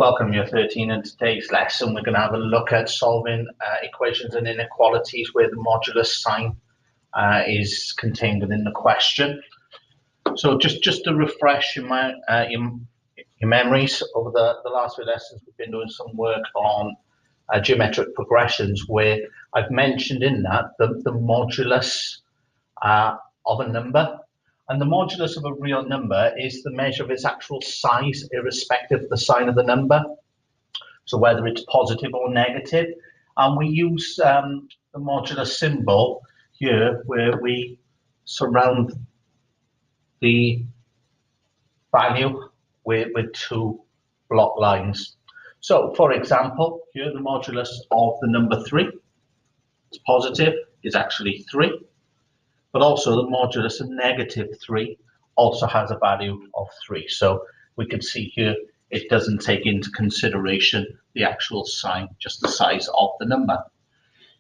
Welcome, year 13. In today's lesson, we're going to have a look at solving equations and inequalities where the modulus sign is contained within the question. So just to refresh your memories, over the last few lessons, we've been doing some work on geometric progressions where I've mentioned in that the modulus of a number. And the modulus of a real number is the measure of its actual size, irrespective of the sign of the number. So whether it's positive or negative. And we use the modulus symbol here, where we surround the value with two block lines. So, for example, here the modulus of the number 3 is positive, is actually 3. But also the modulus of -3 also has a value of 3. So we can see here it doesn't take into consideration the actual sign, just the size of the number.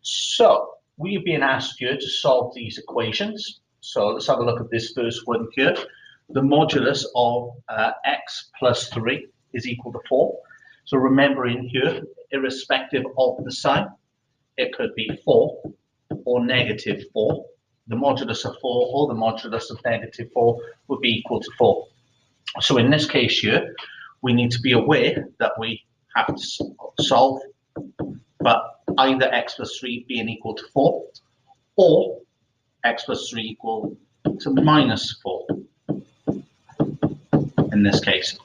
So we're being asked here to solve these equations. So let's have a look at this first one here. The modulus of x plus 3 is equal to 4. So remembering here, irrespective of the sign, it could be 4 or -4. The modulus of 4 or the modulus of -4 would be equal to 4. So in this case here, we need to be aware that we have to solve, but either x plus 3 being equal to 4 or x plus 3 equal to -4 in this case.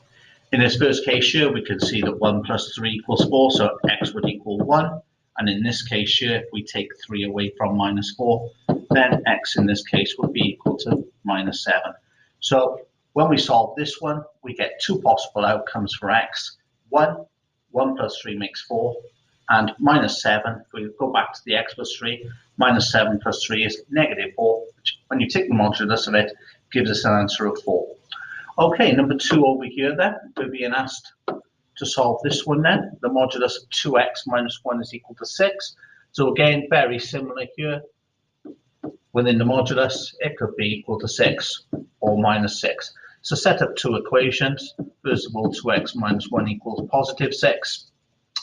In this first case here, we can see that 1 plus 3 equals 4, so x would equal 1. And in this case here, if we take 3 away from -4, then x in this case would be equal to -7. So when we solve this one, we get two possible outcomes for x. 1 plus 3 makes 4, and -7, if we go back to the x plus 3, -7 plus 3 is -4, which when you take the modulus of it, gives us an answer of 4. Okay, number 2 over here then, we're being asked to solve this one then. The modulus of 2x minus 1 is equal to 6. So again, very similar here. Within the modulus, it could be equal to 6 or -6. So set up two equations. First of all, 2x minus 1 equals positive 6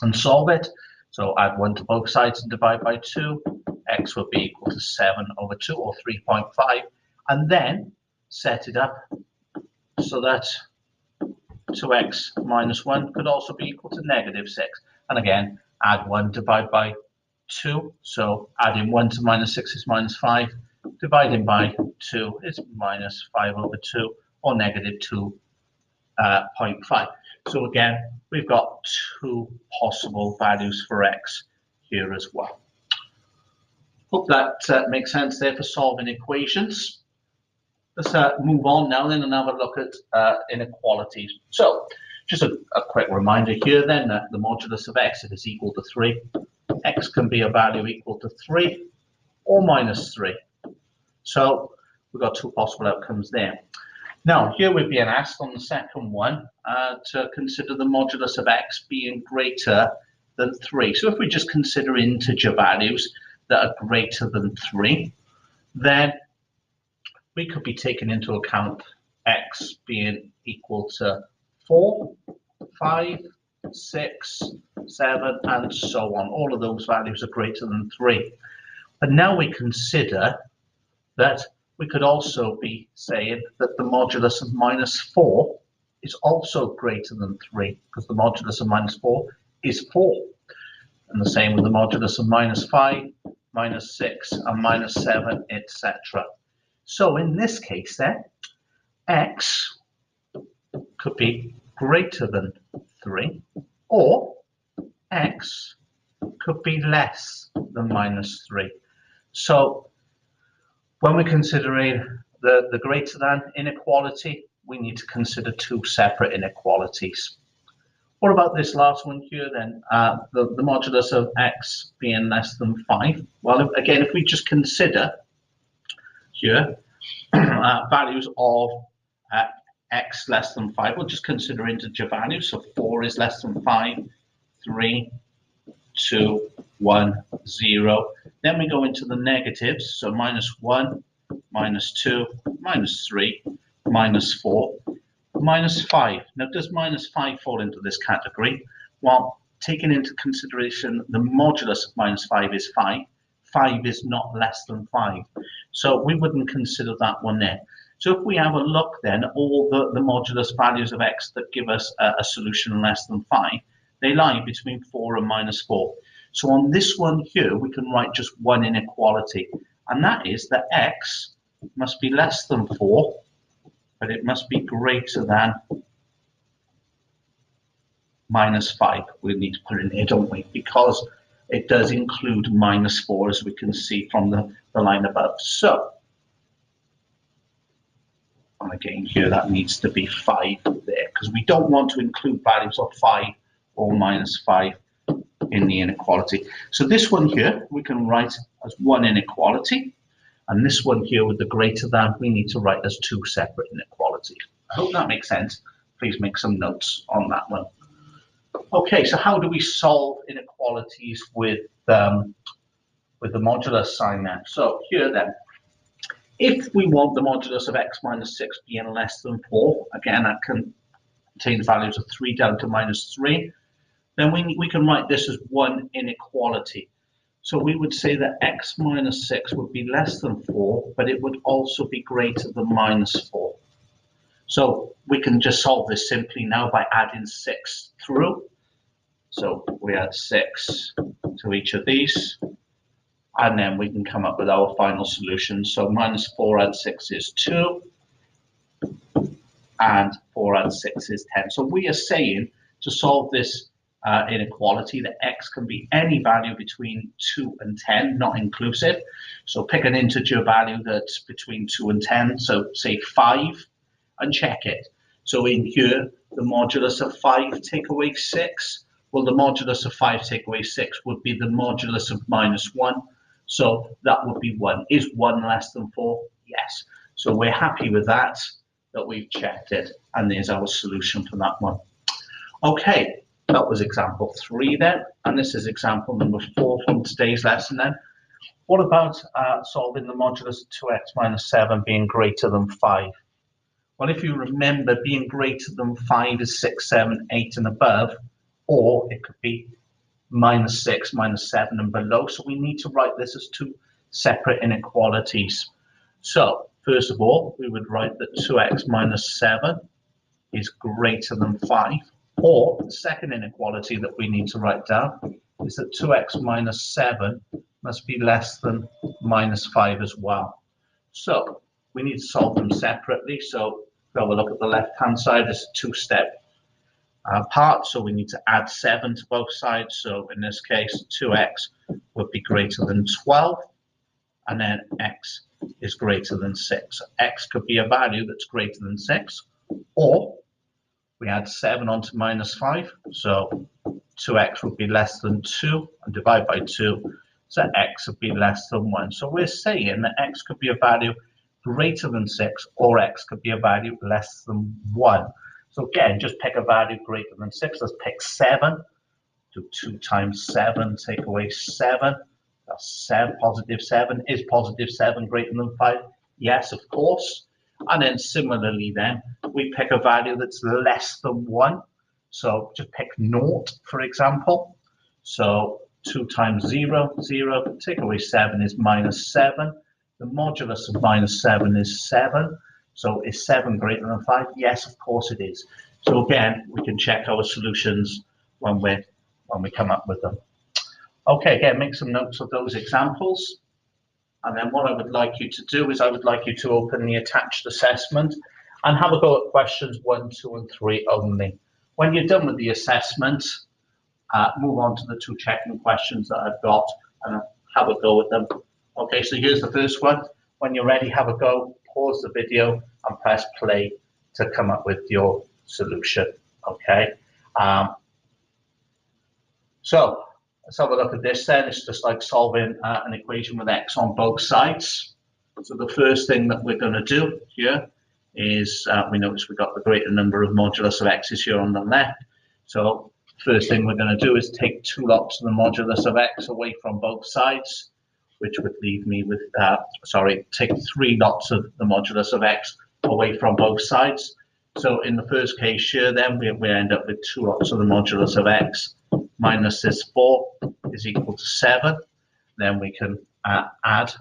and solve it. So add 1 to both sides and divide by 2. X would be equal to 7 over 2 or 3.5. And then set it up so that 2x minus 1 could also be equal to -6. And again, add 1, divide by 2. So adding 1 to -6 is -5. Dividing by 2 is -5 over 2 or -2.5. So again, we've got two possible values for x here as well. Hope that makes sense there for solving equations. Let's move on now then and have a look at inequalities. So just a quick reminder here then that the modulus of x, if it's equal to 3, x can be a value equal to 3 or -3. So we've got two possible outcomes there. Now here we're being asked on the second one to consider the modulus of x being greater than 3. So if we just consider integer values that are greater than 3, then we could be taking into account x being equal to 4, 5, 6, 7, and so on. All of those values are greater than 3. But now we consider that we could also be saying that the modulus of -4 is also greater than 3, because the modulus of -4 is 4. And the same with the modulus of -5, -6, and -7, etc. So in this case then, x could be greater than 3, or x could be less than -3. So when we're considering the greater than inequality, we need to consider two separate inequalities. What about this last one here then, the modulus of x being less than 5? Well, again, if we just consider here values of x less than 5, we'll just consider integer values. So 4 is less than 5, 3, 2, 1, 0. Then we go into the negatives, so -1, -2, -3, -4. minus 5. Now, does minus 5 fall into this category? Well, taking into consideration the modulus of minus 5 is 5. 5 is not less than 5. So we wouldn't consider that one there. So if we have a look then at all the modulus values of x that give us a solution less than 5, they lie between 4 and minus 4. So on this one here, we can write just one inequality, and that is that x must be less than 4, but it must be greater than minus 5. We need to put in here, don't we? Because it does include minus 4, as we can see from the line above. So, and again here, that needs to be 5 there, because we don't want to include values of 5 or minus 5 in the inequality. So this one here, we can write as one inequality. And this one here with the greater than, we need to write as two separate inequalities. I hope that makes sense. Please make some notes on that one. Okay, so how do we solve inequalities with the modulus sign then? So here then, if we want the modulus of x minus 6 being less than 4, again, that can contain values of 3 down to minus 3, then we can write this as one inequality. So we would say that x minus 6 would be less than 4, but it would also be greater than minus 4. So we can just solve this simply now by adding 6 through. So we add 6 to each of these, and then we can come up with our final solution. So minus 4 add 6 is 2, and 4 add 6 is 10. So we are saying to solve this inequality that x can be any value between 2 and 10, not inclusive. So pick an integer value that's between 2 and 10, so say 5, and check it. So in here, the modulus of 5 take away 6. Well, the modulus of 5 take away 6 would be the modulus of minus 1. So that would be 1. Is 1 less than 4? Yes. So we're happy with that we've checked it. And there's our solution for that one. Okay. That was example 3 then, and this is example number 4 from today's lesson then. What about solving the modulus of 2x minus 7 being greater than 5? Well, if you remember, being greater than 5 is 6, 7, 8 and above, or it could be minus 6, minus 7 and below. So we need to write this as two separate inequalities. So first of all, we would write that 2x minus 7 is greater than 5. Or the second inequality that we need to write down is that 2x minus 7 must be less than minus 5 as well. So we need to solve them separately. So if we have a look at the left-hand side, it's a two-step part. So we need to add 7 to both sides. So in this case, 2x would be greater than 12, and then x is greater than 6. So x could be a value that's greater than 6, or we add 7 onto minus 5, so 2x would be less than 2, and divide by 2, so x would be less than 1. So we're saying that x could be a value greater than 6, or x could be a value less than 1. So again, just pick a value greater than 6. Let's pick 7. Do 2 times 7, take away 7. That's 7, positive 7. Is positive 7 greater than 5? Yes, of course. And then similarly then, we pick a value that's less than 1. So just pick 0, for example. So 2 times 0, 0, take away 7 is minus 7. The modulus of minus 7 is 7. So is 7 greater than 5? Yes, of course it is. So again, we can check our solutions when we come up with them. Okay, again, make some notes of those examples. And then what I would like you to do is I would like you to open the attached assessment and have a go at questions 1, 2, and 3 only. When you're done with the assessment, move on to the 2 checking questions that I've got and have a go at them. Okay, so here's the first one. When you're ready, have a go, pause the video and press play to come up with your solution. Okay. So let's have a look at this then. It's just like solving an equation with x on both sides. So the first thing that we're going to do here is we notice we've got the greater number of modulus of x's here on the left. So first thing we're going to do is take 2 lots of the modulus of x away from both sides, which would leave me with, take 3 lots of the modulus of x away from both sides. So in the first case here, then we end up with 2 lots of the modulus of x minus this 4 is equal to 7. Then we can add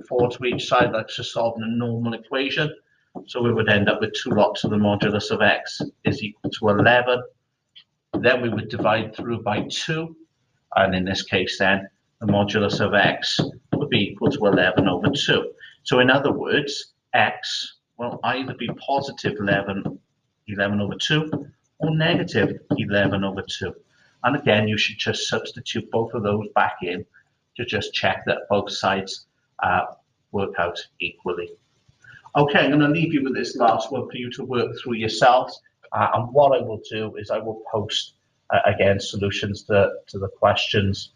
4 to each side. That's just solving a normal equation. So we would end up with 2 lots of the modulus of x is equal to 11. Then we would divide through by 2. And in this case, then, the modulus of x would be equal to 11 over 2. So in other words, x will either be positive 11 over 2 or negative 11 over 2. And again, you should just substitute both of those back in to just check that both sides work out equally. Okay, I'm going to leave you with this last one for you to work through yourselves. And what I will do is I will post, again, solutions to the questions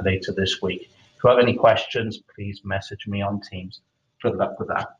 later this week. If you have any questions, please message me on Teams. Good luck with that.